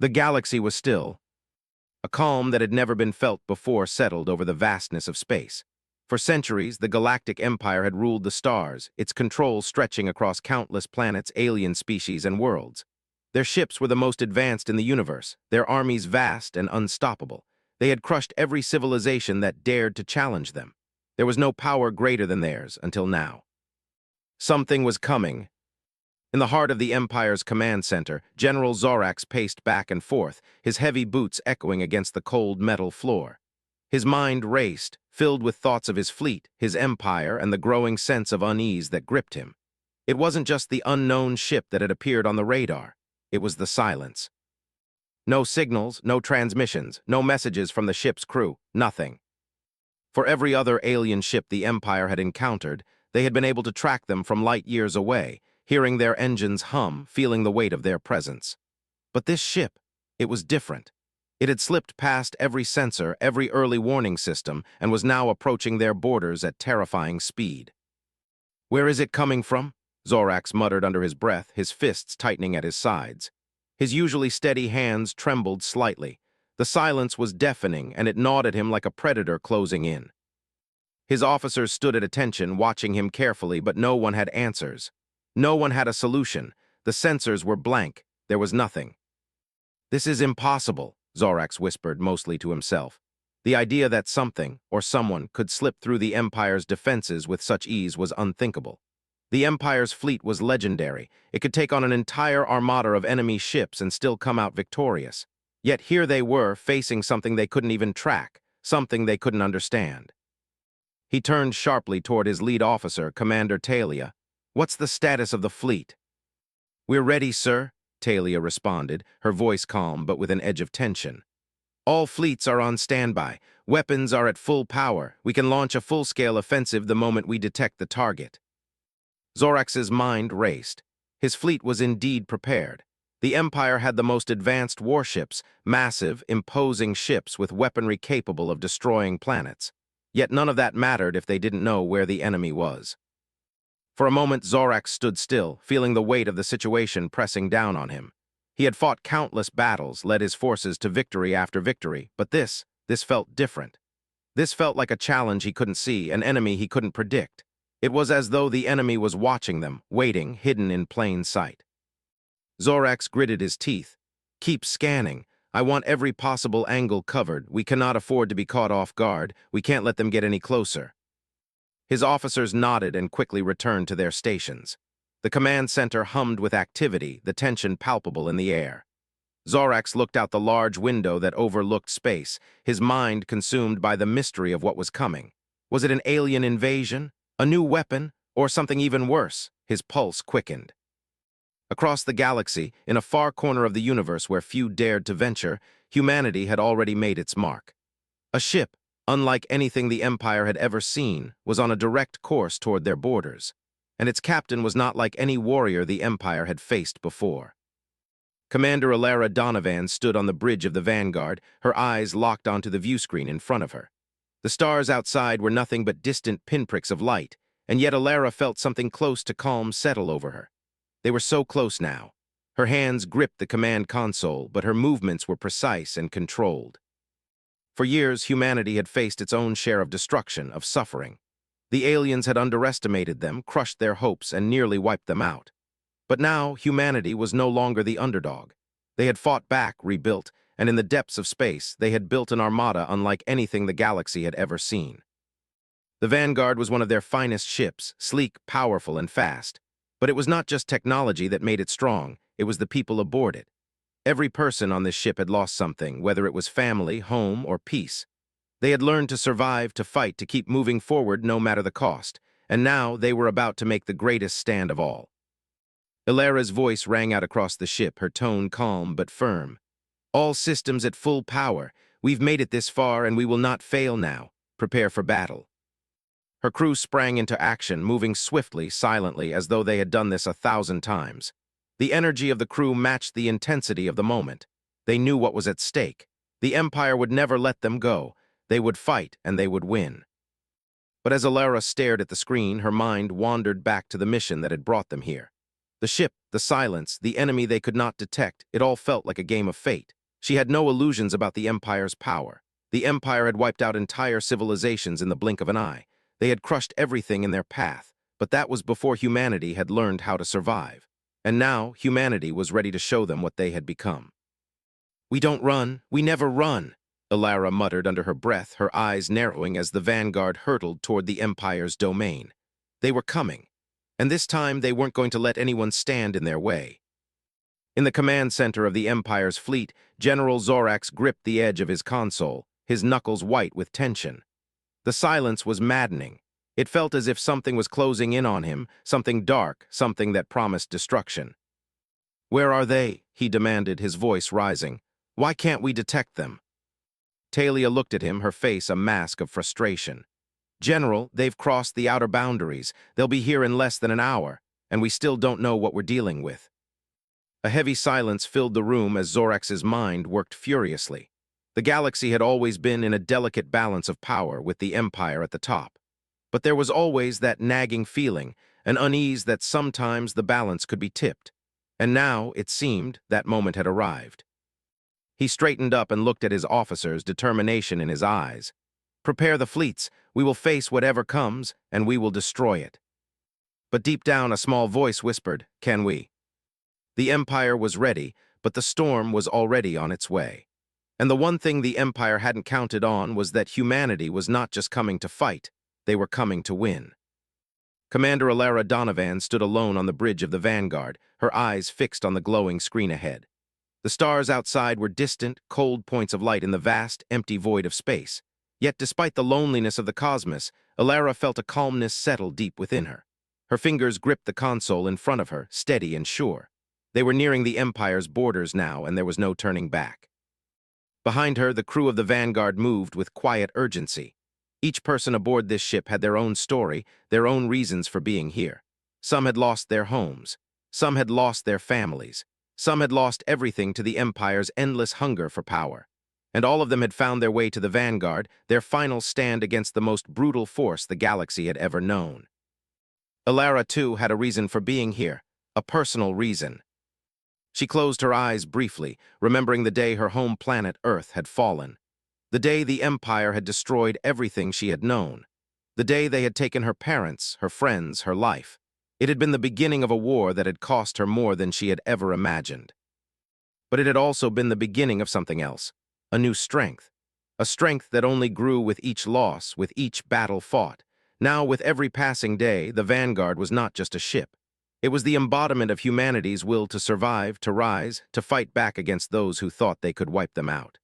The galaxy was still. A calm that had never been felt before settled over the vastness of space. For centuries, the Galactic Empire had ruled the stars, its control stretching across countless planets, alien species, and worlds. Their ships were the most advanced in the universe, their armies vast and unstoppable. They had crushed every civilization that dared to challenge them. There was no power greater than theirs until now. Something was coming. In the heart of the Empire's command center, General Zorax paced back and forth, his heavy boots echoing against the cold metal floor. His mind raced, filled with thoughts of his fleet, his empire, and the growing sense of unease that gripped him. It wasn't just the unknown ship that had appeared on the radar. It was the silence. No signals, no transmissions, no messages from the ship's crew, nothing. For every other alien ship the Empire had encountered, they had been able to track them from light years away, hearing their engines hum, feeling the weight of their presence. But this ship, it was different. It had slipped past every sensor, every early warning system, and was now approaching their borders at terrifying speed. "Where is it coming from?" Zorax muttered under his breath, his fists tightening at his sides. His usually steady hands trembled slightly. The silence was deafening, and it gnawed at him like a predator closing in. His officers stood at attention, watching him carefully, but no one had answers. No one had a solution. The sensors were blank. There was nothing. "This is impossible," Zorax whispered, mostly to himself. The idea that something, or someone, could slip through the Empire's defenses with such ease was unthinkable. The Empire's fleet was legendary. It could take on an entire armada of enemy ships and still come out victorious. Yet here they were, facing something they couldn't even track, something they couldn't understand. He turned sharply toward his lead officer, Commander Talia. "What's the status of the fleet?" "We're ready, sir," Talia responded, her voice calm but with an edge of tension. "All fleets are on standby. Weapons are at full power. We can launch a full-scale offensive the moment we detect the target." Zorax's mind raced. His fleet was indeed prepared. The Empire had the most advanced warships, massive, imposing ships with weaponry capable of destroying planets. Yet none of that mattered if they didn't know where the enemy was. For a moment, Zorax stood still, feeling the weight of the situation pressing down on him. He had fought countless battles, led his forces to victory after victory, but this felt different. This felt like a challenge he couldn't see, an enemy he couldn't predict. It was as though the enemy was watching them, waiting, hidden in plain sight. Zorax gritted his teeth. "Keep scanning. I want every possible angle covered. We cannot afford to be caught off guard. We can't let them get any closer." His officers nodded and quickly returned to their stations. The command center hummed with activity, the tension palpable in the air. Zorax looked out the large window that overlooked space, his mind consumed by the mystery of what was coming. Was it an alien invasion? A new weapon? Or something even worse? His pulse quickened. Across the galaxy, in a far corner of the universe where few dared to venture, humanity had already made its mark. A ship, unlike anything the Empire had ever seen, was on a direct course toward their borders, and its captain was not like any warrior the Empire had faced before. Commander Alara Donovan stood on the bridge of the Vanguard, her eyes locked onto the viewscreen in front of her. The stars outside were nothing but distant pinpricks of light, and yet Alara felt something close to calm settle over her. They were so close now. Her hands gripped the command console, but her movements were precise and controlled. For years, humanity had faced its own share of destruction, of suffering. The aliens had underestimated them, crushed their hopes, and nearly wiped them out. But now, humanity was no longer the underdog. They had fought back, rebuilt, and in the depths of space, they had built an armada unlike anything the galaxy had ever seen. The Vanguard was one of their finest ships, sleek, powerful, and fast. But it was not just technology that made it strong, it was the people aboard it. Every person on this ship had lost something, whether it was family, home, or peace. They had learned to survive, to fight, to keep moving forward no matter the cost, and now they were about to make the greatest stand of all. Ilara's voice rang out across the ship, her tone calm but firm. "All systems at full power. We've made it this far and we will not fail now. Prepare for battle." Her crew sprang into action, moving swiftly, silently, as though they had done this 1,000 times. The energy of the crew matched the intensity of the moment. They knew what was at stake. The Empire would never let them go. They would fight, and they would win. But as Alara stared at the screen, her mind wandered back to the mission that had brought them here. The ship, the silence, the enemy they could not detect, it all felt like a game of fate. She had no illusions about the Empire's power. The Empire had wiped out entire civilizations in the blink of an eye. They had crushed everything in their path, but that was before humanity had learned how to survive. And now, humanity was ready to show them what they had become. "We don't run. We never run," Alara muttered under her breath, her eyes narrowing as the vanguard hurtled toward the Empire's domain. They were coming, and this time they weren't going to let anyone stand in their way. In the command center of the Empire's fleet, General Zorax gripped the edge of his console, his knuckles white with tension. The silence was maddening. It felt as if something was closing in on him, something dark, something that promised destruction. "Where are they?" he demanded, his voice rising. "Why can't we detect them?" Talia looked at him, her face a mask of frustration. "General, they've crossed the outer boundaries. They'll be here in less than an hour, and we still don't know what we're dealing with." A heavy silence filled the room as Zorax's mind worked furiously. The galaxy had always been in a delicate balance of power with the Empire at the top. But there was always that nagging feeling, an unease that sometimes the balance could be tipped. And now, it seemed, that moment had arrived. He straightened up and looked at his officers, determination in his eyes. "Prepare the fleets. We will face whatever comes, and we will destroy it." But deep down, a small voice whispered, "Can we?" The Empire was ready, but the storm was already on its way. And the one thing the Empire hadn't counted on was that humanity was not just coming to fight, they were coming to win. Commander Alara Donovan stood alone on the bridge of the Vanguard, her eyes fixed on the glowing screen ahead. The stars outside were distant, cold points of light in the vast, empty void of space. Yet despite the loneliness of the cosmos, Alara felt a calmness settle deep within her. Her fingers gripped the console in front of her, steady and sure. They were nearing the Empire's borders now, and there was no turning back. Behind her, the crew of the Vanguard moved with quiet urgency. Each person aboard this ship had their own story, their own reasons for being here. Some had lost their homes. Some had lost their families. Some had lost everything to the Empire's endless hunger for power. And all of them had found their way to the Vanguard, their final stand against the most brutal force the galaxy had ever known. Alara, too, had a reason for being here, a personal reason. She closed her eyes briefly, remembering the day her home planet, Earth, had fallen. The day the Empire had destroyed everything she had known. The day they had taken her parents, her friends, her life. It had been the beginning of a war that had cost her more than she had ever imagined. But it had also been the beginning of something else, a new strength. A strength that only grew with each loss, with each battle fought. Now, with every passing day, the Vanguard was not just a ship. It was the embodiment of humanity's will to survive, to rise, to fight back against those who thought they could wipe them out.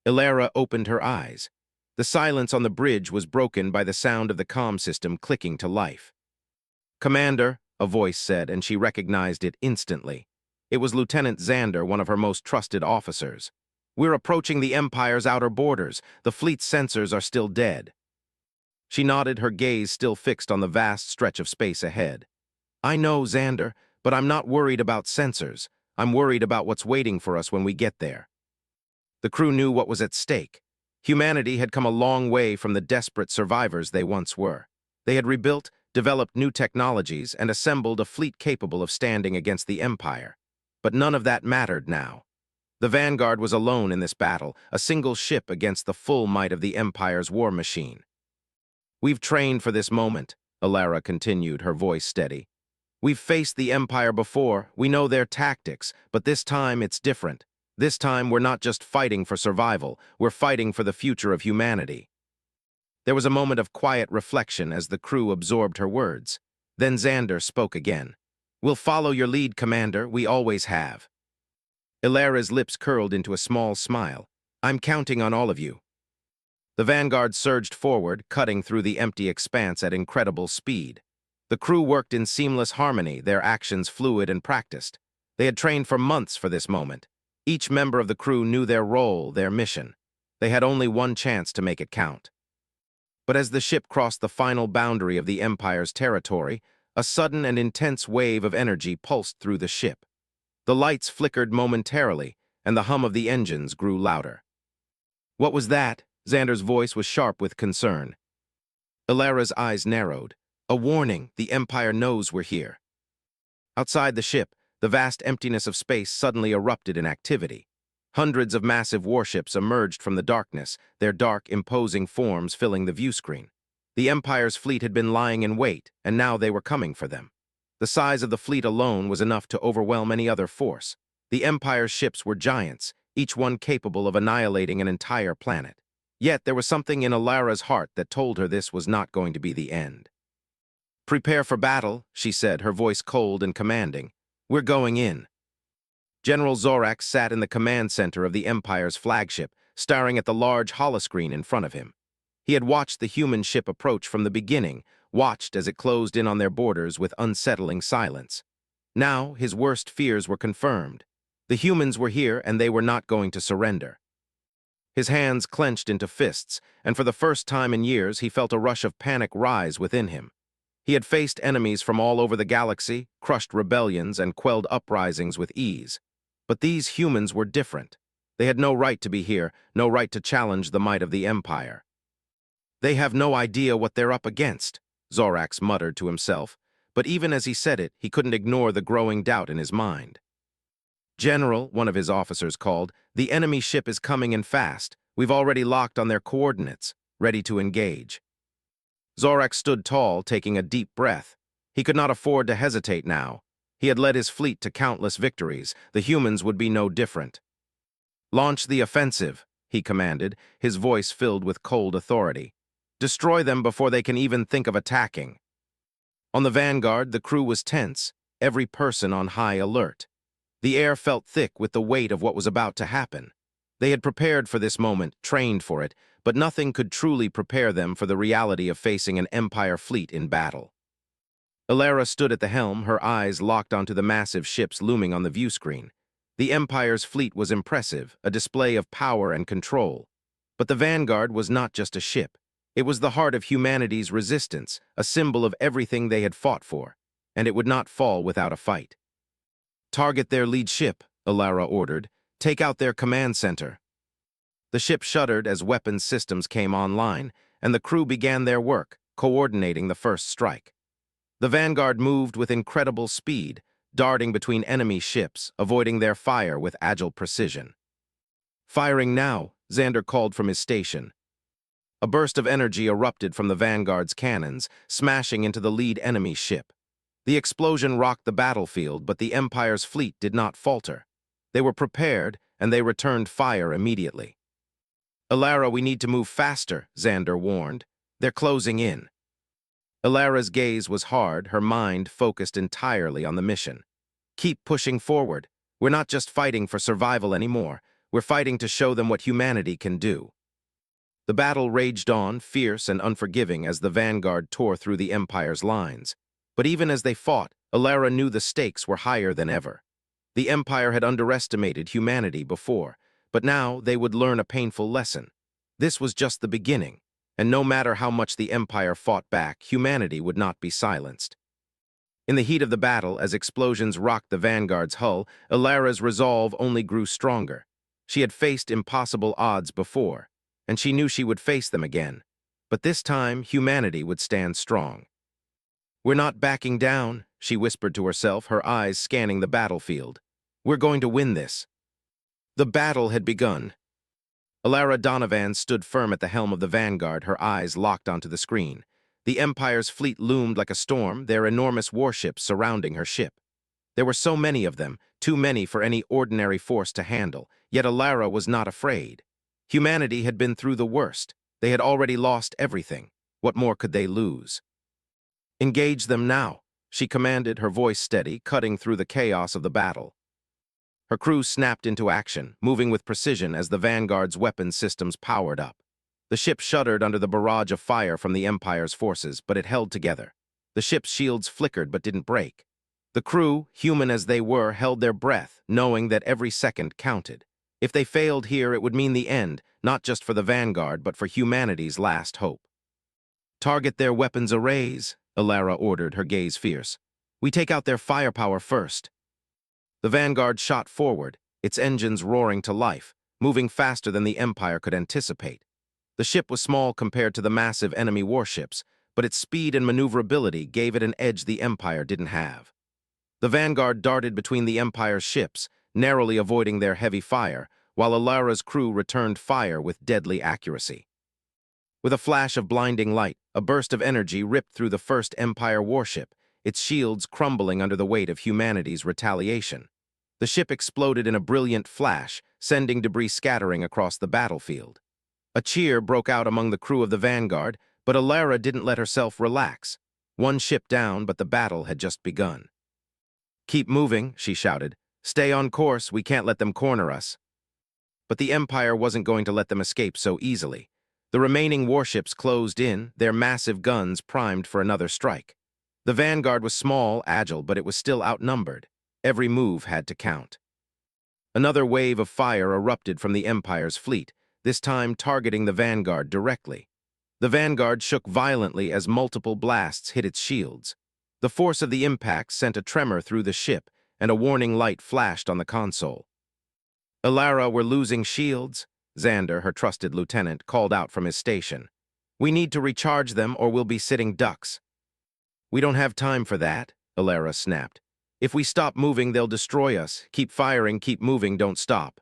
Alara opened her eyes. The silence on the bridge was broken by the sound of the comm system clicking to life. "Commander," a voice said, and she recognized it instantly. It was Lieutenant Xander, one of her most trusted officers. "We're approaching the Empire's outer borders. The fleet's sensors are still dead." She nodded, her gaze still fixed on the vast stretch of space ahead. "I know, Xander, but I'm not worried about sensors. I'm worried about what's waiting for us when we get there." The crew knew what was at stake. Humanity had come a long way from the desperate survivors they once were. They had rebuilt, developed new technologies, and assembled a fleet capable of standing against the Empire. But none of that mattered now. The Vanguard was alone in this battle, a single ship against the full might of the Empire's war machine. "We've trained for this moment," Alara continued, her voice steady. "We've faced the Empire before, we know their tactics, but this time it's different. This time we're not just fighting for survival, we're fighting for the future of humanity." There was a moment of quiet reflection as the crew absorbed her words. Then Xander spoke again. "We'll follow your lead, Commander, we always have." Ilara's lips curled into a small smile. "I'm counting on all of you." The Vanguard surged forward, cutting through the empty expanse at incredible speed. The crew worked in seamless harmony, their actions fluid and practiced. They had trained for months for this moment. Each member of the crew knew their role, their mission. They had only one chance to make it count. But as the ship crossed the final boundary of the Empire's territory, a sudden and intense wave of energy pulsed through the ship. The lights flickered momentarily, and the hum of the engines grew louder. "What was that?" Xander's voice was sharp with concern. Ilara's eyes narrowed. "A warning, the Empire knows we're here." Outside the ship, the vast emptiness of space suddenly erupted in activity. Hundreds of massive warships emerged from the darkness, their dark, imposing forms filling the viewscreen. The Empire's fleet had been lying in wait, and now they were coming for them. The size of the fleet alone was enough to overwhelm any other force. The Empire's ships were giants, each one capable of annihilating an entire planet. Yet there was something in Alara's heart that told her this was not going to be the end. "Prepare for battle," she said, her voice cold and commanding. "We're going in." General Zorax sat in the command center of the Empire's flagship, staring at the large holoscreen in front of him. He had watched the human ship approach from the beginning, watched as it closed in on their borders with unsettling silence. Now, his worst fears were confirmed. The humans were here, and they were not going to surrender. His hands clenched into fists, and for the first time in years he felt a rush of panic rise within him. He had faced enemies from all over the galaxy, crushed rebellions, and quelled uprisings with ease. But these humans were different. They had no right to be here, no right to challenge the might of the Empire. "They have no idea what they're up against," Zorax muttered to himself, but even as he said it, he couldn't ignore the growing doubt in his mind. "General," one of his officers called, "the enemy ship is coming in fast. We've already locked on their coordinates, ready to engage." Zorax stood tall, taking a deep breath. He could not afford to hesitate now. He had led his fleet to countless victories. The humans would be no different. "Launch the offensive," he commanded, his voice filled with cold authority. "Destroy them before they can even think of attacking." On the Vanguard, the crew was tense, every person on high alert. The air felt thick with the weight of what was about to happen. They had prepared for this moment, trained for it, but nothing could truly prepare them for the reality of facing an Empire fleet in battle. Alara stood at the helm, her eyes locked onto the massive ships looming on the viewscreen. The Empire's fleet was impressive, a display of power and control. But the Vanguard was not just a ship. It was the heart of humanity's resistance, a symbol of everything they had fought for, and it would not fall without a fight. "Target their lead ship," Alara ordered. "Take out their command center." The ship shuddered as weapons systems came online, and the crew began their work, coordinating the first strike. The Vanguard moved with incredible speed, darting between enemy ships, avoiding their fire with agile precision. "Firing now," Xander called from his station. A burst of energy erupted from the Vanguard's cannons, smashing into the lead enemy ship. The explosion rocked the battlefield, but the Empire's fleet did not falter. They were prepared, and they returned fire immediately. "Alara, we need to move faster," Xander warned. "They're closing in." Alara's gaze was hard, her mind focused entirely on the mission. "Keep pushing forward. We're not just fighting for survival anymore. We're fighting to show them what humanity can do." The battle raged on, fierce and unforgiving as the Vanguard tore through the Empire's lines. But even as they fought, Alara knew the stakes were higher than ever. The Empire had underestimated humanity before, but now they would learn a painful lesson. This was just the beginning, and no matter how much the Empire fought back, humanity would not be silenced. In the heat of the battle, as explosions rocked the Vanguard's hull, Alara's resolve only grew stronger. She had faced impossible odds before, and she knew she would face them again. But this time, humanity would stand strong. "We're not backing down," she whispered to herself, her eyes scanning the battlefield. "We're going to win this." The battle had begun. Alara Donovan stood firm at the helm of the Vanguard, her eyes locked onto the screen. The Empire's fleet loomed like a storm, their enormous warships surrounding her ship. There were so many of them, too many for any ordinary force to handle, yet Alara was not afraid. Humanity had been through the worst. They had already lost everything. What more could they lose? "Engage them now," she commanded, her voice steady, cutting through the chaos of the battle. Her crew snapped into action, moving with precision as the Vanguard's weapon systems powered up. The ship shuddered under the barrage of fire from the Empire's forces, but it held together. The ship's shields flickered but didn't break. The crew, human as they were, held their breath, knowing that every second counted. If they failed here, it would mean the end, not just for the Vanguard, but for humanity's last hope. "Target their weapons arrays," Alara ordered, her gaze fierce. "We take out their firepower first." The Vanguard shot forward, its engines roaring to life, moving faster than the Empire could anticipate. The ship was small compared to the massive enemy warships, but its speed and maneuverability gave it an edge the Empire didn't have. The vanguard darted between the Empire's ships, narrowly avoiding their heavy fire, while Alara's crew returned fire with deadly accuracy. With a flash of blinding light, a burst of energy ripped through the first Empire warship, its shields crumbling under the weight of humanity's retaliation. The ship exploded in a brilliant flash, sending debris scattering across the battlefield. A cheer broke out among the crew of the Vanguard, but Alara didn't let herself relax. One ship down, but the battle had just begun. "Keep moving," she shouted. "Stay on course, we can't let them corner us." But the Empire wasn't going to let them escape so easily. The remaining warships closed in, their massive guns primed for another strike. The Vanguard was small, agile, but it was still outnumbered. Every move had to count. Another wave of fire erupted from the Empire's fleet, this time targeting the Vanguard directly. The Vanguard shook violently as multiple blasts hit its shields. The force of the impact sent a tremor through the ship, and a warning light flashed on the console. "Alara, we're losing shields," Xander, her trusted lieutenant, called out from his station. "We need to recharge them or we'll be sitting ducks." "We don't have time for that," Alara snapped. "If we stop moving, they'll destroy us. Keep firing, keep moving, don't stop."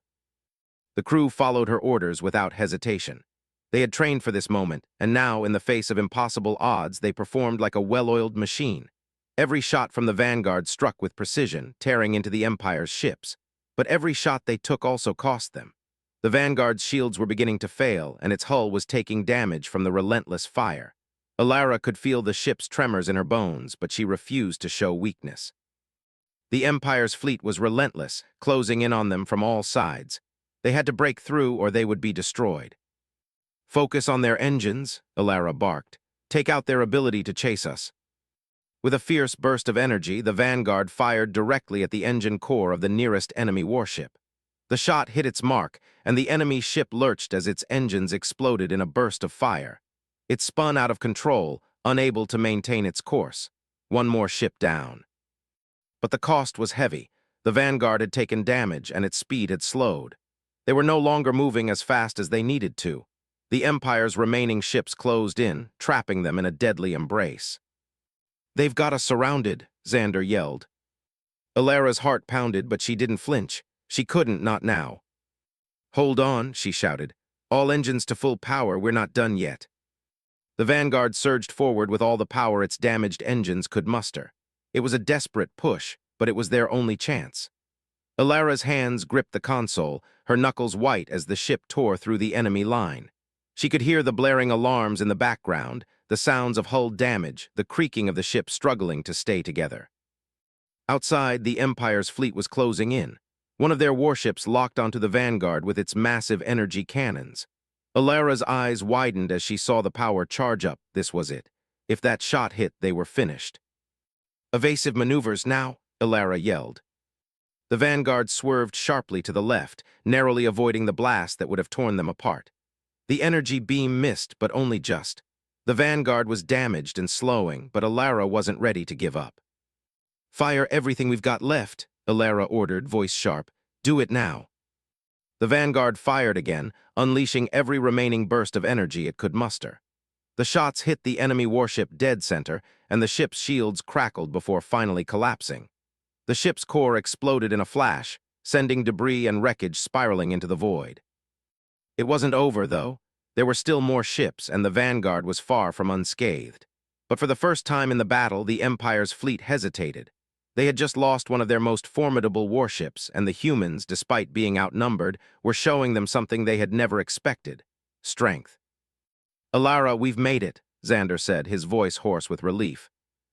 The crew followed her orders without hesitation. They had trained for this moment, and now, in the face of impossible odds, they performed like a well-oiled machine. Every shot from the Vanguard struck with precision, tearing into the Empire's ships. But every shot they took also cost them. The Vanguard's shields were beginning to fail, and its hull was taking damage from the relentless fire. Alara could feel the ship's tremors in her bones, but she refused to show weakness. The Empire's fleet was relentless, closing in on them from all sides. They had to break through or they would be destroyed. "Focus on their engines," Alara barked. "Take out their ability to chase us." With a fierce burst of energy, the Vanguard fired directly at the engine core of the nearest enemy warship. The shot hit its mark, and the enemy ship lurched as its engines exploded in a burst of fire. It spun out of control, unable to maintain its course. One more ship down. But the cost was heavy. The Vanguard had taken damage, and its speed had slowed. They were no longer moving as fast as they needed to. The Empire's remaining ships closed in, trapping them in a deadly embrace. "They've got us surrounded," Xander yelled. Alara's heart pounded, but she didn't flinch. She couldn't, not now. "Hold on," she shouted. "All engines to full power, we're not done yet." The Vanguard surged forward with all the power its damaged engines could muster. It was a desperate push, but it was their only chance. Alara's hands gripped the console, her knuckles white as the ship tore through the enemy line. She could hear the blaring alarms in the background, the sounds of hull damage, the creaking of the ship struggling to stay together. Outside, the Empire's fleet was closing in. One of their warships locked onto the Vanguard with its massive energy cannons. Alara's eyes widened as she saw the power charge up. This was it. If that shot hit, they were finished. "Evasive maneuvers now," Alara yelled. The Vanguard swerved sharply to the left, narrowly avoiding the blast that would have torn them apart. The energy beam missed, but only just. The Vanguard was damaged and slowing, but Alara wasn't ready to give up. "Fire everything we've got left," Alara ordered, voice sharp. "Do it now." The Vanguard fired again, unleashing every remaining burst of energy it could muster. The shots hit the enemy warship dead center, and the ship's shields crackled before finally collapsing. The ship's core exploded in a flash, sending debris and wreckage spiraling into the void. It wasn't over, though. There were still more ships, and the Vanguard was far from unscathed. But for the first time in the battle, the Empire's fleet hesitated. They had just lost one of their most formidable warships, and the humans, despite being outnumbered, were showing them something they had never expected: strength. "Alara, we've made it," Xander said, his voice hoarse with relief.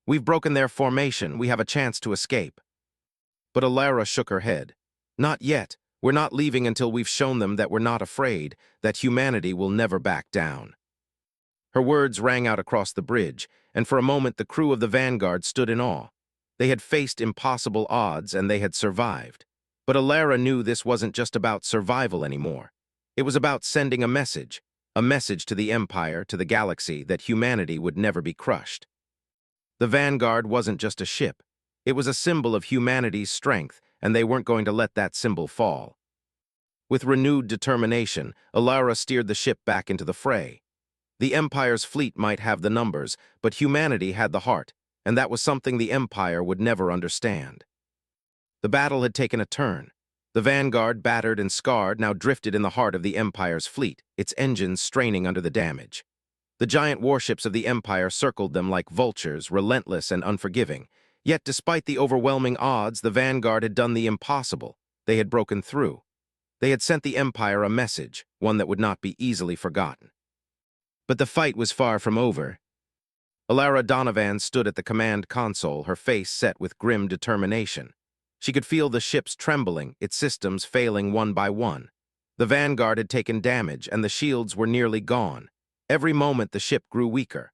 "We've broken their formation. We have a chance to escape." But Alara shook her head. "Not yet. We're not leaving until we've shown them that we're not afraid, that humanity will never back down." Her words rang out across the bridge, and for a moment the crew of the Vanguard stood in awe. They had faced impossible odds, and they had survived. But Alara knew this wasn't just about survival anymore. It was about sending a message to the Empire, to the galaxy, that humanity would never be crushed. The Vanguard wasn't just a ship. It was a symbol of humanity's strength, and they weren't going to let that symbol fall. With renewed determination, Alara steered the ship back into the fray. The Empire's fleet might have the numbers, but humanity had the heart, and that was something the Empire would never understand. The battle had taken a turn. The vanguard, battered and scarred, now drifted in the heart of the Empire's fleet, its engines straining under the damage. The giant warships of the Empire circled them like vultures, relentless and unforgiving. Yet despite the overwhelming odds, the vanguard had done the impossible. They had broken through. They had sent the Empire a message, one that would not be easily forgotten. But the fight was far from over. Alara Donovan stood at the command console, her face set with grim determination. She could feel the ships trembling, its systems failing one by one. The vanguard had taken damage, and the shields were nearly gone. Every moment the ship grew weaker.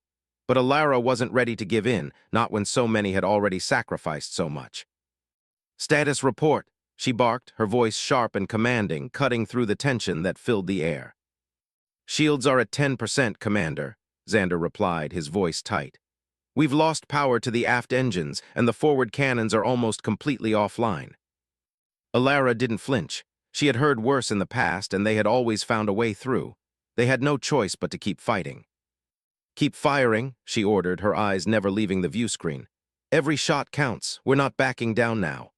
But Alara wasn't ready to give in, not when so many had already sacrificed so much. "Status report," she barked, her voice sharp and commanding, cutting through the tension that filled the air. "Shields are at 10%, Commander," Xander replied, his voice tight. "We've lost power to the aft engines, and the forward cannons are almost completely offline." Alara didn't flinch. She had heard worse in the past, and they had always found a way through. They had no choice but to keep fighting. "Keep firing," she ordered, her eyes never leaving the view screen. "Every shot counts. We're not backing down now."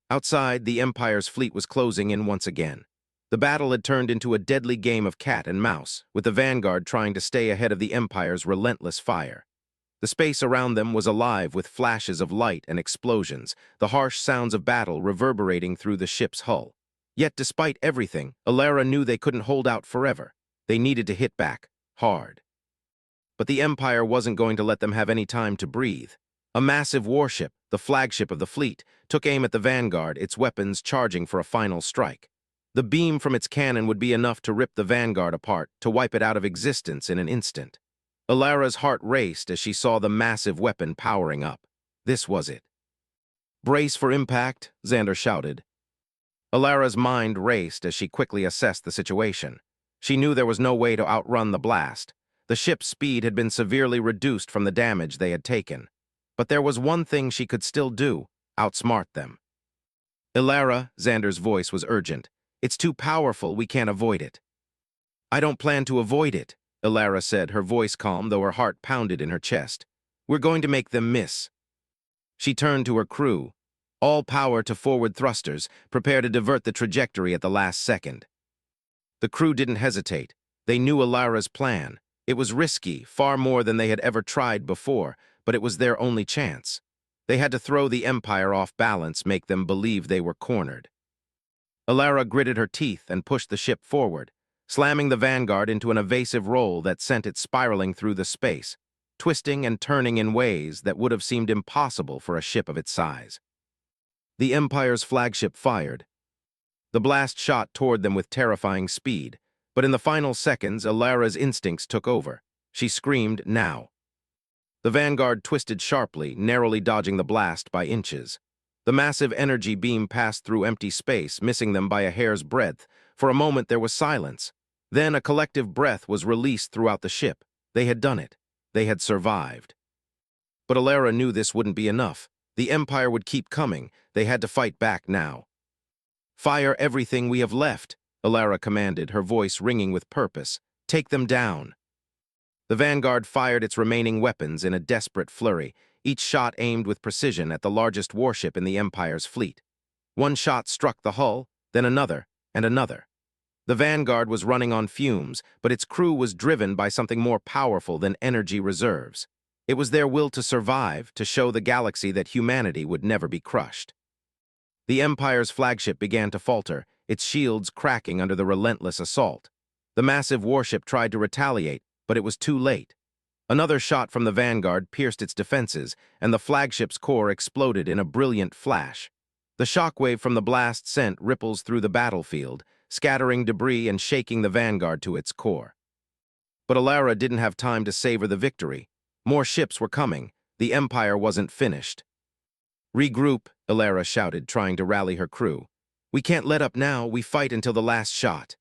Outside, the Empire's fleet was closing in once again. The battle had turned into a deadly game of cat and mouse, with the vanguard trying to stay ahead of the Empire's relentless fire. The space around them was alive with flashes of light and explosions, the harsh sounds of battle reverberating through the ship's hull. Yet despite everything, Alara knew they couldn't hold out forever. They needed to hit back, hard. But the Empire wasn't going to let them have any time to breathe. A massive warship, the flagship of the fleet, took aim at the vanguard, its weapons charging for a final strike. The beam from its cannon would be enough to rip the vanguard apart, to wipe it out of existence in an instant. Alara's heart raced as she saw the massive weapon powering up. This was it. "Brace for impact," Xander shouted. Alara's mind raced as she quickly assessed the situation. She knew there was no way to outrun the blast. The ship's speed had been severely reduced from the damage they had taken. But there was one thing she could still do: outsmart them. "Alara," Xander's voice was urgent. "It's too powerful, we can't avoid it." "I don't plan to avoid it," Alara said, her voice calm though her heart pounded in her chest. "We're going to make them miss." She turned to her crew. "All power to forward thrusters, prepare to divert the trajectory at the last second." The crew didn't hesitate. They knew Alara's plan. It was risky, far more than they had ever tried before, but it was their only chance. They had to throw the Empire off balance, make them believe they were cornered. Alara gritted her teeth and pushed the ship forward, slamming the vanguard into an evasive roll that sent it spiraling through the space, twisting and turning in ways that would have seemed impossible for a ship of its size. The Empire's flagship fired. The blast shot toward them with terrifying speed, but in the final seconds, Alara's instincts took over. She screamed, "Now!" The vanguard twisted sharply, narrowly dodging the blast by inches. The massive energy beam passed through empty space, missing them by a hair's breadth. For a moment there was silence. Then a collective breath was released throughout the ship. They had done it. They had survived. But Alara knew this wouldn't be enough. The Empire would keep coming. They had to fight back now. "Fire everything we have left," Alara commanded, her voice ringing with purpose. "Take them down." The vanguard fired its remaining weapons in a desperate flurry, each shot aimed with precision at the largest warship in the Empire's fleet. One shot struck the hull, then another, and another. The vanguard was running on fumes, but its crew was driven by something more powerful than energy reserves. It was their will to survive, to show the galaxy that humanity would never be crushed. The Empire's flagship began to falter, its shields cracking under the relentless assault. The massive warship tried to retaliate, but it was too late. Another shot from the vanguard pierced its defenses, and the flagship's core exploded in a brilliant flash. The shockwave from the blast sent ripples through the battlefield, scattering debris and shaking the vanguard to its core. But Alara didn't have time to savor the victory. More ships were coming. The Empire wasn't finished. "Regroup," Alara shouted, trying to rally her crew. "We can't let up now. We fight until the last shot."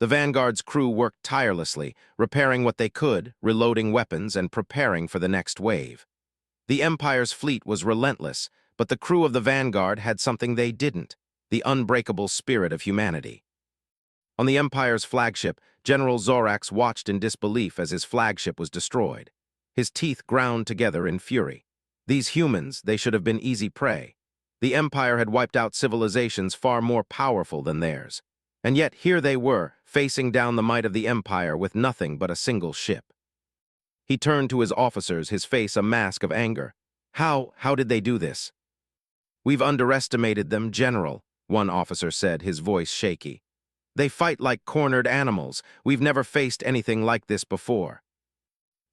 The vanguard's crew worked tirelessly, repairing what they could, reloading weapons, and preparing for the next wave. The Empire's fleet was relentless, but the crew of the vanguard had something they didn't: the unbreakable spirit of humanity. On the Empire's flagship, General Zorax watched in disbelief as his flagship was destroyed. His teeth ground together in fury. These humans, they should have been easy prey. The Empire had wiped out civilizations far more powerful than theirs. And yet here they were, facing down the might of the Empire with nothing but a single ship. He turned to his officers, his face a mask of anger. How did they do this? "We've underestimated them, General," one officer said, his voice shaky. "They fight like cornered animals. We've never faced anything like this before."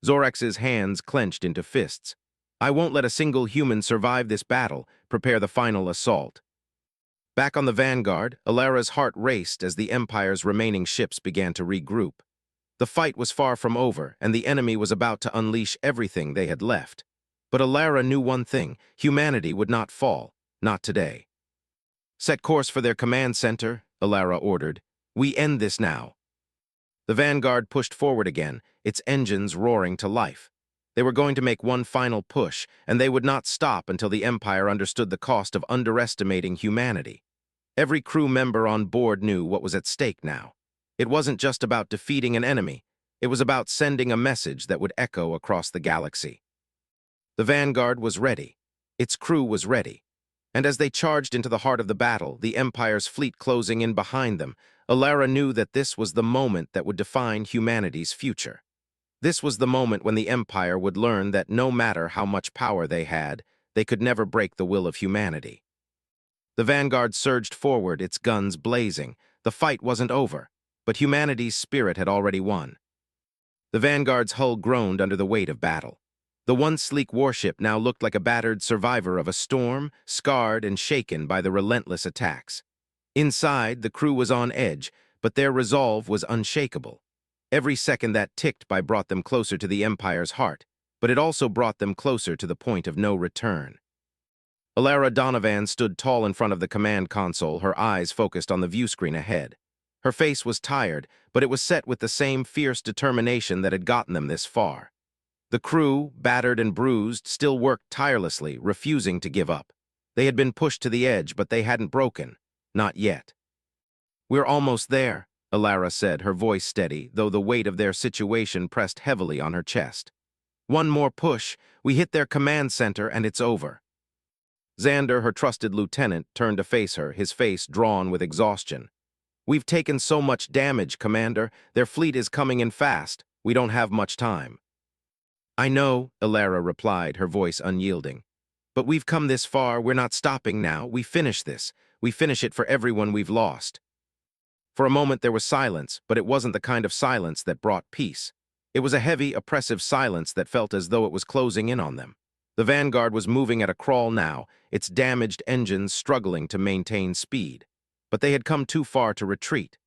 Zorex's hands clenched into fists. "I won't let a single human survive this battle. Prepare the final assault." Back on the Vanguard, Alara's heart raced as the Empire's remaining ships began to regroup. The fight was far from over, and the enemy was about to unleash everything they had left. But Alara knew one thing: humanity would not fall, not today. "Set course for their command center," Alara ordered. "We end this now." The Vanguard pushed forward again, its engines roaring to life. They were going to make one final push, and they would not stop until the Empire understood the cost of underestimating humanity. Every crew member on board knew what was at stake now. It wasn't just about defeating an enemy. It was about sending a message that would echo across the galaxy. The Vanguard was ready. Its crew was ready. And as they charged into the heart of the battle, the Empire's fleet closing in behind them, Alara knew that this was the moment that would define humanity's future. This was the moment when the Empire would learn that no matter how much power they had, they could never break the will of humanity. The Vanguard surged forward, its guns blazing. The fight wasn't over, but humanity's spirit had already won. The Vanguard's hull groaned under the weight of battle. The once sleek warship now looked like a battered survivor of a storm, scarred and shaken by the relentless attacks. Inside, the crew was on edge, but their resolve was unshakable. Every second that ticked by brought them closer to the Empire's heart, but it also brought them closer to the point of no return. Alara Donovan stood tall in front of the command console, her eyes focused on the viewscreen ahead. Her face was tired, but it was set with the same fierce determination that had gotten them this far. The crew, battered and bruised, still worked tirelessly, refusing to give up. They had been pushed to the edge, but they hadn't broken. Not yet. "We're almost there," Alara said, her voice steady, though the weight of their situation pressed heavily on her chest. "One more push, we hit their command center, and it's over." Xander, her trusted lieutenant, turned to face her, his face drawn with exhaustion. "We've taken so much damage, Commander. Their fleet is coming in fast. We don't have much time." "I know," Alara replied, her voice unyielding. "But we've come this far. We're not stopping now. We finish this. We finish it for everyone we've lost." For a moment there was silence, but it wasn't the kind of silence that brought peace. It was a heavy, oppressive silence that felt as though it was closing in on them. The Vanguard was moving at a crawl now, its damaged engines struggling to maintain speed. But they had come too far to retreat.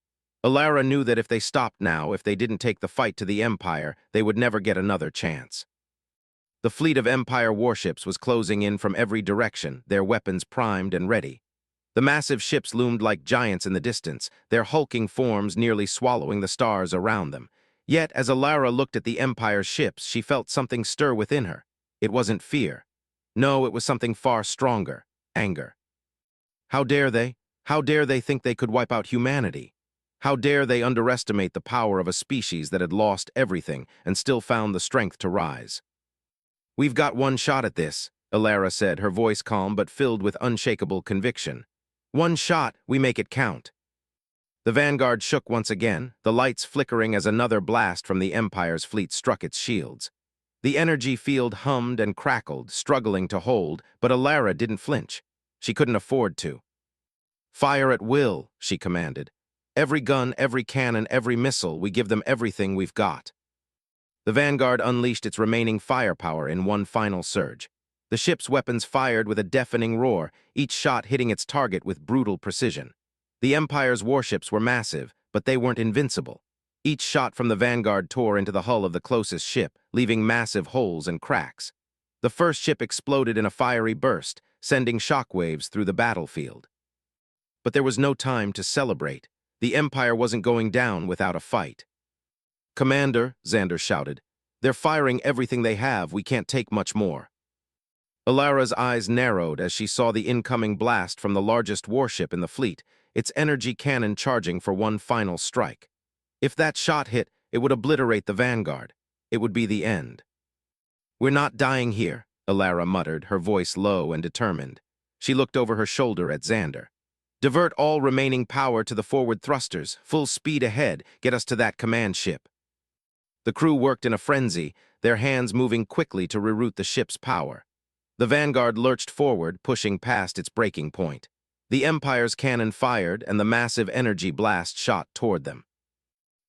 Alara knew that if they stopped now, if they didn't take the fight to the Empire, they would never get another chance. The fleet of Empire warships was closing in from every direction, their weapons primed and ready. The massive ships loomed like giants in the distance, their hulking forms nearly swallowing the stars around them. Yet, as Alara looked at the Empire's ships, she felt something stir within her. It wasn't fear. No, it was something far stronger: anger. How dare they? How dare they think they could wipe out humanity? How dare they underestimate the power of a species that had lost everything and still found the strength to rise? "We've got one shot at this," Alara said, her voice calm but filled with unshakable conviction. "One shot, we make it count." The Vanguard shook once again, the lights flickering as another blast from the Empire's fleet struck its shields. The energy field hummed and crackled, struggling to hold, but Alara didn't flinch. She couldn't afford to. "Fire at will," she commanded. "Every gun, every cannon, every missile, we give them everything we've got." The Vanguard unleashed its remaining firepower in one final surge. The ship's weapons fired with a deafening roar, each shot hitting its target with brutal precision. The Empire's warships were massive, but they weren't invincible. Each shot from the Vanguard tore into the hull of the closest ship, leaving massive holes and cracks. The first ship exploded in a fiery burst, sending shockwaves through the battlefield. But there was no time to celebrate. The Empire wasn't going down without a fight. "Commander," Xander shouted, "they're firing everything they have. We can't take much more." Alara's eyes narrowed as she saw the incoming blast from the largest warship in the fleet, its energy cannon charging for one final strike. If that shot hit, it would obliterate the Vanguard. It would be the end. "We're not dying here," Alara muttered, her voice low and determined. She looked over her shoulder at Xander. "Divert all remaining power to the forward thrusters. Full speed ahead. Get us to that command ship." The crew worked in a frenzy, their hands moving quickly to reroute the ship's power. The Vanguard lurched forward, pushing past its breaking point. The Empire's cannon fired, and the massive energy blast shot toward them.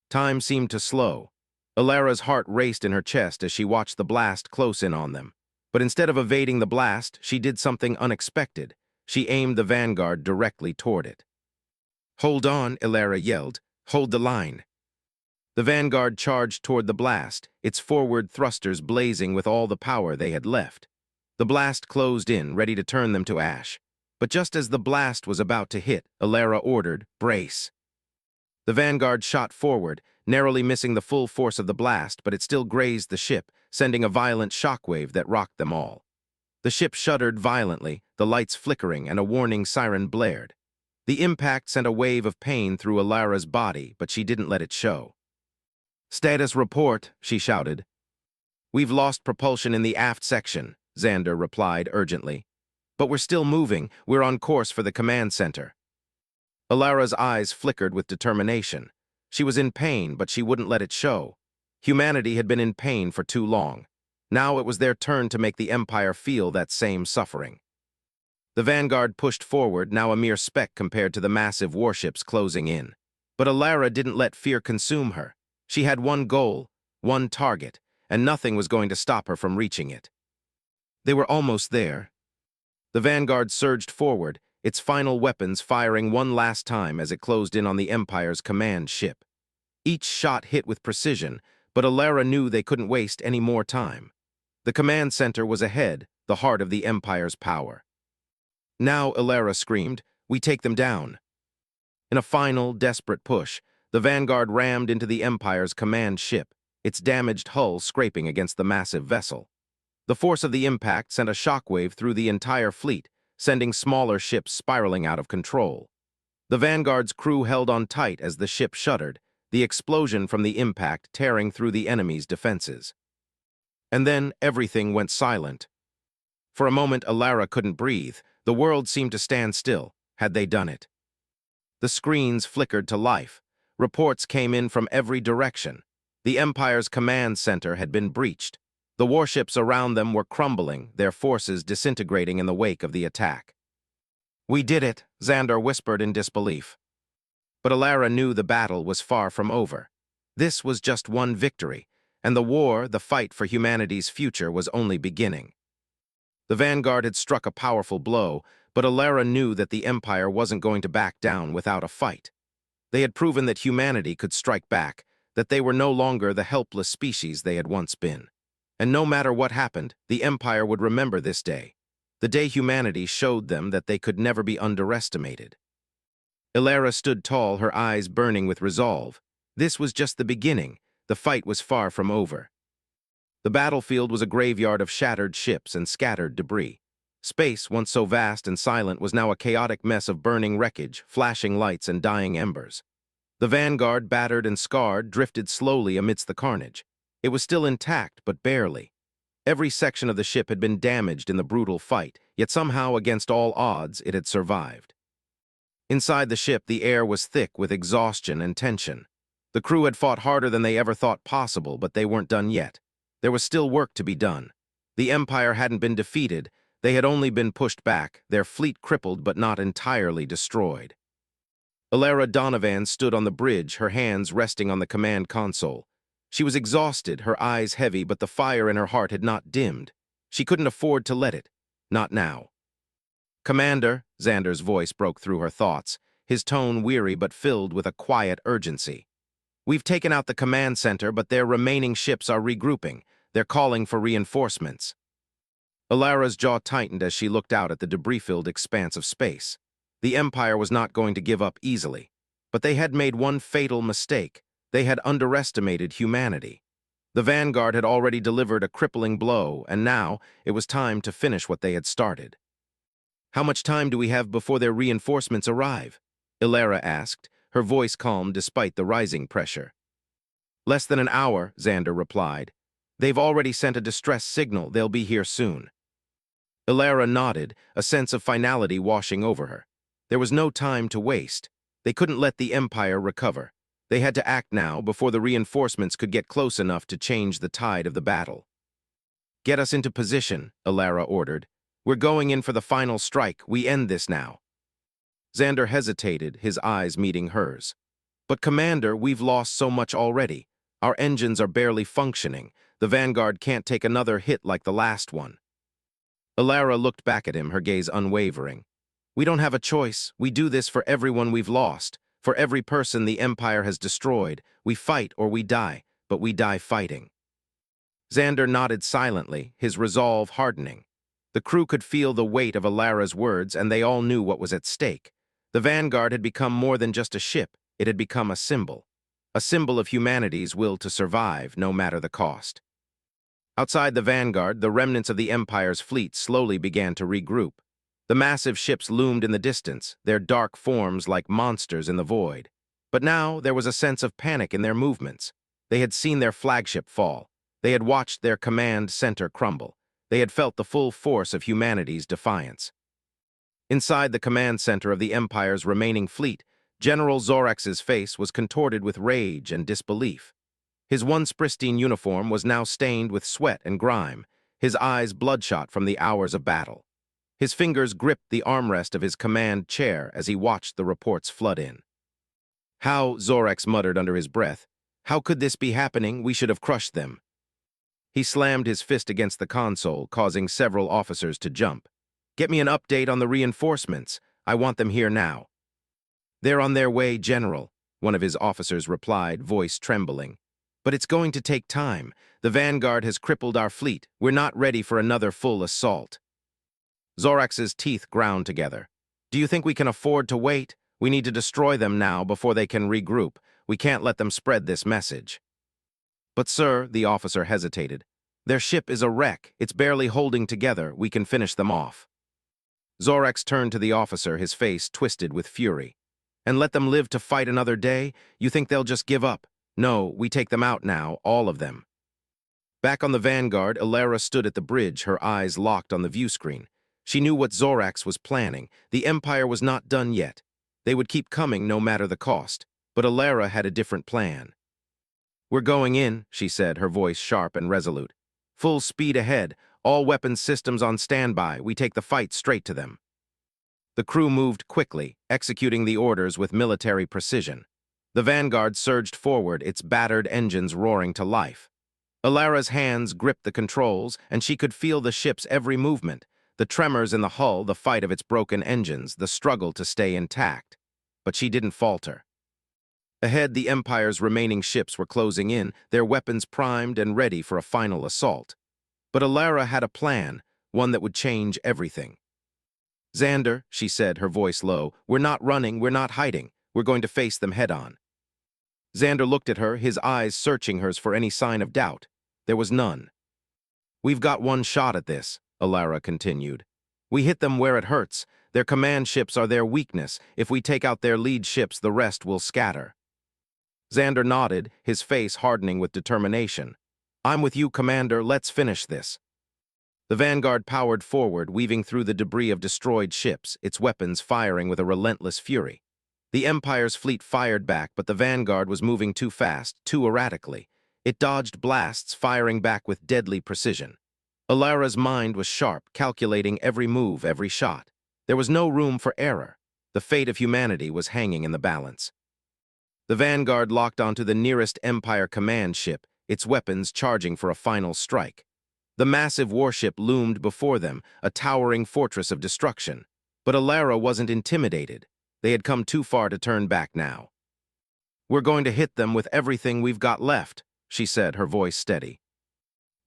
Time seemed to slow. Alara's heart raced in her chest as she watched the blast close in on them. But instead of evading the blast, she did something unexpected. She aimed the Vanguard directly toward it. "Hold on," Alara yelled. "Hold the line." The Vanguard charged toward the blast, its forward thrusters blazing with all the power they had left. The blast closed in, ready to turn them to ash. But just as the blast was about to hit, Alara ordered, "Brace." The Vanguard shot forward, narrowly missing the full force of the blast, but it still grazed the ship, sending a violent shockwave that rocked them all. The ship shuddered violently, the lights flickering, and a warning siren blared. The impact sent a wave of pain through Alara's body, but she didn't let it show. "Status report," she shouted. "We've lost propulsion in the aft section," Xander replied urgently. "But we're still moving. We're on course for the command center." Alara's eyes flickered with determination. She was in pain, but she wouldn't let it show. Humanity had been in pain for too long. Now it was their turn to make the Empire feel that same suffering. The Vanguard pushed forward, now a mere speck compared to the massive warships closing in. But Alara didn't let fear consume her. She had one goal, one target, and nothing was going to stop her from reaching it. They were almost there. The Vanguard surged forward, its final weapons firing one last time as it closed in on the Empire's command ship. Each shot hit with precision, but Alara knew they couldn't waste any more time. The command center was ahead, the heart of the Empire's power. "Now," Alara screamed, "we take them down." In a final, desperate push, the Vanguard rammed into the Empire's command ship, its damaged hull scraping against the massive vessel. The force of the impact sent a shockwave through the entire fleet, sending smaller ships spiraling out of control. The Vanguard's crew held on tight as the ship shuddered, the explosion from the impact tearing through the enemy's defenses. And then everything went silent. For a moment, Alara couldn't breathe. The world seemed to stand still. Had they done it? The screens flickered to life. Reports came in from every direction. The Empire's command center had been breached. The warships around them were crumbling, their forces disintegrating in the wake of the attack. "We did it," Xander whispered in disbelief. But Alara knew the battle was far from over. This was just one victory, and the war, the fight for humanity's future, was only beginning. The Vanguard had struck a powerful blow, but Alara knew that the Empire wasn't going to back down without a fight. They had proven that humanity could strike back, that they were no longer the helpless species they had once been. And no matter what happened, the Empire would remember this day, the day humanity showed them that they could never be underestimated. Alara stood tall, her eyes burning with resolve. This was just the beginning. The fight was far from over. The battlefield was a graveyard of shattered ships and scattered debris. Space, once so vast and silent, was now a chaotic mess of burning wreckage, flashing lights, and dying embers. The Vanguard, battered and scarred, drifted slowly amidst the carnage. It was still intact, but barely. Every section of the ship had been damaged in the brutal fight, yet somehow, against all odds, it had survived. Inside the ship, the air was thick with exhaustion and tension. The crew had fought harder than they ever thought possible, but they weren't done yet. There was still work to be done. The Empire hadn't been defeated. They had only been pushed back, their fleet crippled but not entirely destroyed. Alara Donovan stood on the bridge, her hands resting on the command console. She was exhausted, her eyes heavy, but the fire in her heart had not dimmed. She couldn't afford to let it. Not now. "Commander," Xander's voice broke through her thoughts, his tone weary but filled with a quiet urgency. "We've taken out the command center, but their remaining ships are regrouping. They're calling for reinforcements." Alara's jaw tightened as she looked out at the debris-filled expanse of space. The Empire was not going to give up easily. But they had made one fatal mistake. They had underestimated humanity. The Vanguard had already delivered a crippling blow, and now it was time to finish what they had started. "How much time do we have before their reinforcements arrive?" Alara asked, her voice calm despite the rising pressure. "Less than an hour," Xander replied. "They've already sent a distress signal. They'll be here soon." Ilara nodded, a sense of finality washing over her. There was no time to waste. They couldn't let the Empire recover. They had to act now before the reinforcements could get close enough to change the tide of the battle. "Get us into position," Ilara ordered. "We're going in for the final strike. We end this now." Xander hesitated, his eyes meeting hers. "But Commander, we've lost so much already. Our engines are barely functioning. The Vanguard can't take another hit like the last one." Ilara looked back at him, her gaze unwavering. "We don't have a choice. We do this for everyone we've lost. For every person the Empire has destroyed. We fight or we die, but we die fighting." Xander nodded silently, his resolve hardening. The crew could feel the weight of Ilara's words, and they all knew what was at stake. The Vanguard had become more than just a ship. It had become a symbol of humanity's will to survive, no matter the cost. Outside the Vanguard, the remnants of the Empire's fleet slowly began to regroup. The massive ships loomed in the distance, their dark forms like monsters in the void. But now there was a sense of panic in their movements. They had seen their flagship fall. They had watched their command center crumble. They had felt the full force of humanity's defiance. Inside the command center of the Empire's remaining fleet, General Zorax's face was contorted with rage and disbelief. His once pristine uniform was now stained with sweat and grime, his eyes bloodshot from the hours of battle. His fingers gripped the armrest of his command chair as he watched the reports flood in. "How," Zorax muttered under his breath, "how could this be happening? We should have crushed them." He slammed his fist against the console, causing several officers to jump. "Get me an update on the reinforcements. I want them here now." "They're on their way, General," one of his officers replied, voice trembling. "But it's going to take time. The Vanguard has crippled our fleet. We're not ready for another full assault." Zorax's teeth ground together. "Do you think we can afford to wait? We need to destroy them now before they can regroup. We can't let them spread this message." "But sir," the officer hesitated, "their ship is a wreck. It's barely holding together. We can finish them off." Zorax turned to the officer, his face twisted with fury. "And let them live to fight another day? You think they'll just give up? No, we take them out now, all of them." Back on the Vanguard, Ilara stood at the bridge, her eyes locked on the viewscreen. She knew what Zorax was planning. The Empire was not done yet. They would keep coming no matter the cost. But Ilara had a different plan. "We're going in," she said, her voice sharp and resolute. "Full speed ahead. All weapons systems on standby. We take the fight straight to them." The crew moved quickly, executing the orders with military precision. The Vanguard surged forward, its battered engines roaring to life. Ilara's hands gripped the controls, and she could feel the ship's every movement. The tremors in the hull, the fight of its broken engines, the struggle to stay intact. But she didn't falter. Ahead, the Empire's remaining ships were closing in, their weapons primed and ready for a final assault. But Ilara had a plan, one that would change everything. "Xander," she said, her voice low, "we're not running, we're not hiding. We're going to face them head-on." Xander looked at her, his eyes searching hers for any sign of doubt. There was none. "We've got one shot at this," Ilara continued. "We hit them where it hurts. Their command ships are their weakness. If we take out their lead ships, the rest will scatter." Xander nodded, his face hardening with determination. "I'm with you, Commander. Let's finish this." The Vanguard powered forward, weaving through the debris of destroyed ships, its weapons firing with a relentless fury. The Empire's fleet fired back, but the Vanguard was moving too fast, too erratically. It dodged blasts, firing back with deadly precision. Ilara's mind was sharp, calculating every move, every shot. There was no room for error. The fate of humanity was hanging in the balance. The Vanguard locked onto the nearest Empire command ship, its weapons charging for a final strike. The massive warship loomed before them, a towering fortress of destruction. But Ilara wasn't intimidated. They had come too far to turn back now. "We're going to hit them with everything we've got left," she said, her voice steady.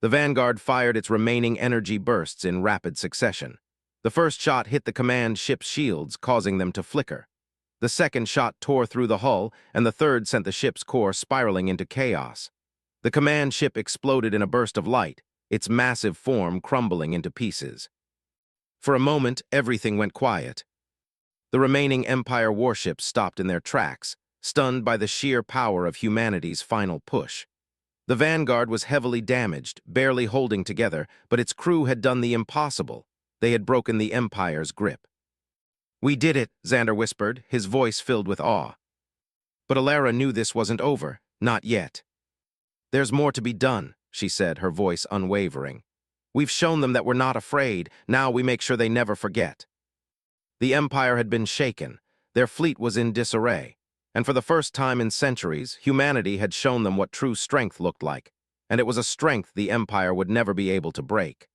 The Vanguard fired its remaining energy bursts in rapid succession. The first shot hit the command ship's shields, causing them to flicker. The second shot tore through the hull, and the third sent the ship's core spiraling into chaos. The command ship exploded in a burst of light, its massive form crumbling into pieces. For a moment, everything went quiet. The remaining Empire warships stopped in their tracks, stunned by the sheer power of humanity's final push. The Vanguard was heavily damaged, barely holding together, but its crew had done the impossible. They had broken the Empire's grip. "We did it," Xander whispered, his voice filled with awe. But Alara knew this wasn't over. Not yet. "There's more to be done," she said, her voice unwavering. "We've shown them that we're not afraid. Now we make sure they never forget." The Empire had been shaken. Their fleet was in disarray. And for the first time in centuries, humanity had shown them what true strength looked like. And it was a strength the Empire would never be able to break.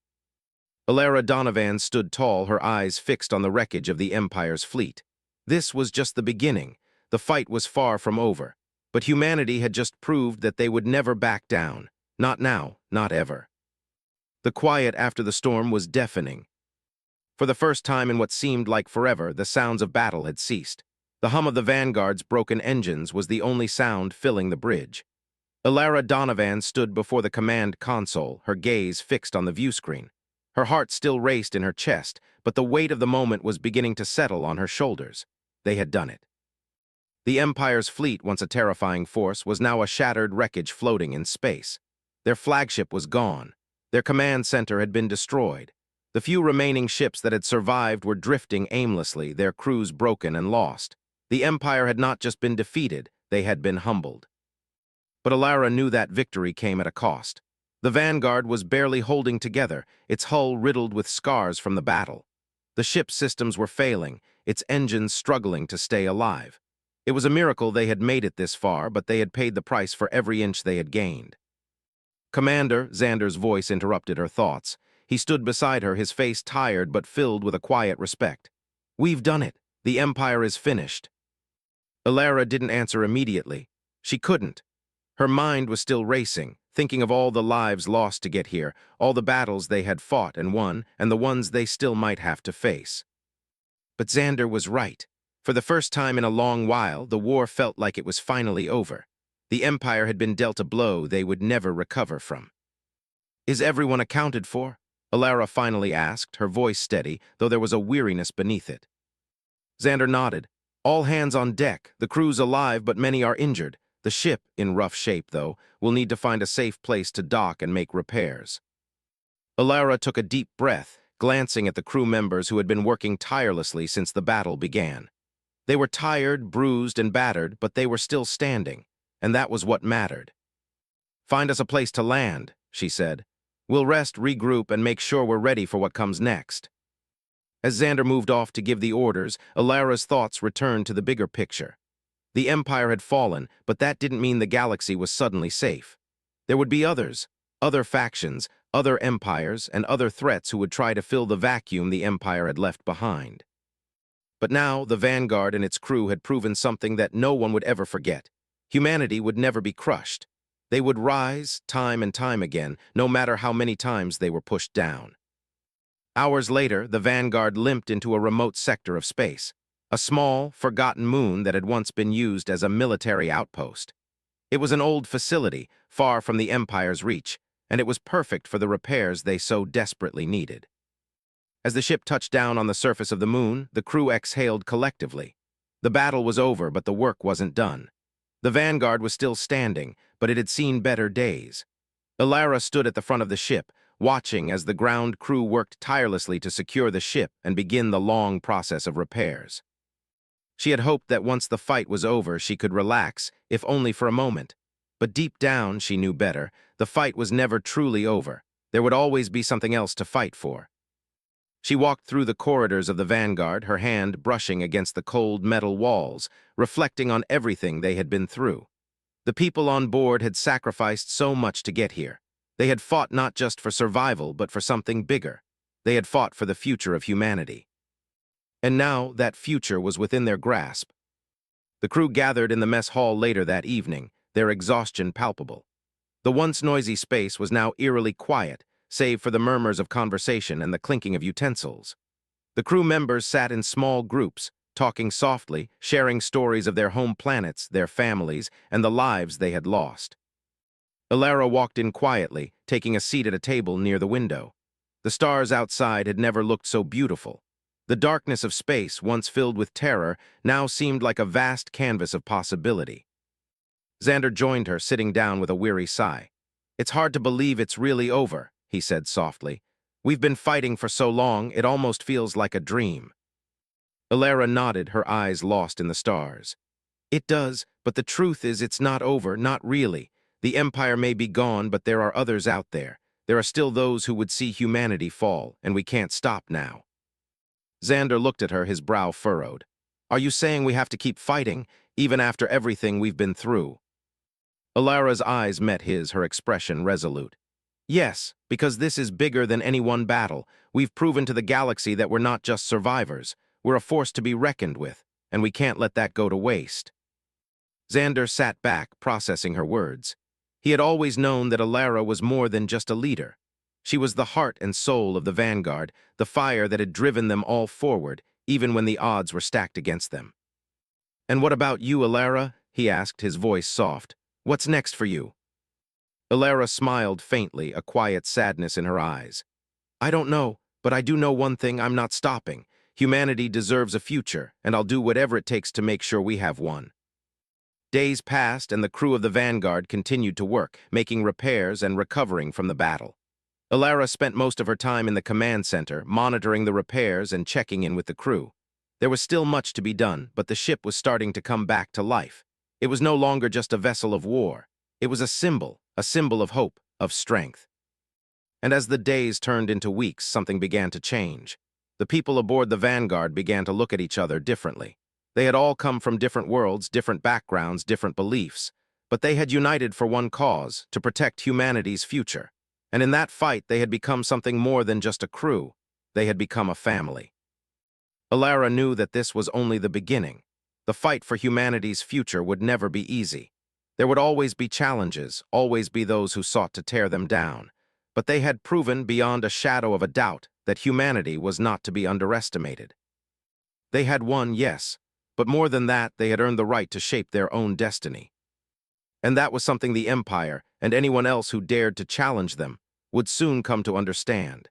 Alara Donovan stood tall, her eyes fixed on the wreckage of the Empire's fleet. This was just the beginning. The fight was far from over. But humanity had just proved that they would never back down. Not now, not ever. The quiet after the storm was deafening. For the first time in what seemed like forever, the sounds of battle had ceased. The hum of the Vanguard's broken engines was the only sound filling the bridge. Alara Donovan stood before the command console, her gaze fixed on the viewscreen. Her heart still raced in her chest, but the weight of the moment was beginning to settle on her shoulders. They had done it. The Empire's fleet, once a terrifying force, was now a shattered wreckage floating in space. Their flagship was gone. Their command center had been destroyed. The few remaining ships that had survived were drifting aimlessly, their crews broken and lost. The Empire had not just been defeated, they had been humbled. But Alara knew that victory came at a cost. The Vanguard was barely holding together, its hull riddled with scars from the battle. The ship's systems were failing, its engines struggling to stay alive. It was a miracle they had made it this far, but they had paid the price for every inch they had gained. "Commander," Xander's voice interrupted her thoughts. He stood beside her, his face tired but filled with a quiet respect. "We've done it. The Empire is finished." Alara didn't answer immediately. She couldn't. Her mind was still racing, thinking of all the lives lost to get here, all the battles they had fought and won, and the ones they still might have to face. But Xander was right. For the first time in a long while, the war felt like it was finally over. The Empire had been dealt a blow they would never recover from. "Is everyone accounted for?" Alara finally asked, her voice steady, though there was a weariness beneath it. Xander nodded. "All hands on deck. The crew's alive, but many are injured. The ship, in rough shape, though, will need to find a safe place to dock and make repairs." Alara took a deep breath, glancing at the crew members who had been working tirelessly since the battle began. They were tired, bruised, and battered, but they were still standing, and that was what mattered. "Find us a place to land," she said. "We'll rest, regroup, and make sure we're ready for what comes next." As Xander moved off to give the orders, Alara's thoughts returned to the bigger picture. The Empire had fallen, but that didn't mean the galaxy was suddenly safe. There would be others, other factions, other empires, and other threats who would try to fill the vacuum the Empire had left behind. But now, the Vanguard and its crew had proven something that no one would ever forget. Humanity would never be crushed. They would rise, time and time again, no matter how many times they were pushed down. Hours later, the Vanguard limped into a remote sector of space, a small, forgotten moon that had once been used as a military outpost. It was an old facility, far from the Empire's reach, and it was perfect for the repairs they so desperately needed. As the ship touched down on the surface of the moon, the crew exhaled collectively. The battle was over, but the work wasn't done. The Vanguard was still standing, but it had seen better days. Alara stood at the front of the ship, watching as the ground crew worked tirelessly to secure the ship and begin the long process of repairs. She had hoped that once the fight was over, she could relax, if only for a moment. But deep down, she knew better, the fight was never truly over. There would always be something else to fight for. She walked through the corridors of the Vanguard, her hand brushing against the cold metal walls, reflecting on everything they had been through. The people on board had sacrificed so much to get here. They had fought not just for survival, but for something bigger. They had fought for the future of humanity. And now that future was within their grasp. The crew gathered in the mess hall later that evening, their exhaustion palpable. The once noisy space was now eerily quiet, save for the murmurs of conversation and the clinking of utensils. The crew members sat in small groups, talking softly, sharing stories of their home planets, their families, and the lives they had lost. Alara walked in quietly, taking a seat at a table near the window. The stars outside had never looked so beautiful. The darkness of space, once filled with terror, now seemed like a vast canvas of possibility. Xander joined her, sitting down with a weary sigh. "It's hard to believe it's really over," he said softly. We've been fighting for so long, it almost feels like a dream. Alara nodded, her eyes lost in the stars. It does, but the truth is it's not over, not really. The Empire may be gone, but there are others out there. There are still those who would see humanity fall, and we can't stop now. Xander looked at her, his brow furrowed. Are you saying we have to keep fighting, even after everything we've been through? Alara's eyes met his, her expression resolute. Yes, because this is bigger than any one battle. We've proven to the galaxy that we're not just survivors. We're a force to be reckoned with, and we can't let that go to waste. Xander sat back, processing her words. He had always known that Alara was more than just a leader. She was the heart and soul of the Vanguard, the fire that had driven them all forward, even when the odds were stacked against them. "And what about you, Alara?" he asked, his voice soft. "What's next for you?" Alara smiled faintly, a quiet sadness in her eyes. "I don't know, but I do know one thing: I'm not stopping. Humanity deserves a future, and I'll do whatever it takes to make sure we have one." Days passed, and the crew of the Vanguard continued to work, making repairs and recovering from the battle. Alara spent most of her time in the command center, monitoring the repairs and checking in with the crew. There was still much to be done, but the ship was starting to come back to life. It was no longer just a vessel of war. It was a symbol of hope, of strength. And as the days turned into weeks, something began to change. The people aboard the Vanguard began to look at each other differently. They had all come from different worlds, different backgrounds, different beliefs, but they had united for one cause: to protect humanity's future. And in that fight, they had become something more than just a crew. They had become a family. Alara knew that this was only the beginning. The fight for humanity's future would never be easy. There would always be challenges, always be those who sought to tear them down. But they had proven beyond a shadow of a doubt that humanity was not to be underestimated. They had won, yes, but more than that, they had earned the right to shape their own destiny. And that was something the Empire, and anyone else who dared to challenge them, would soon come to understand.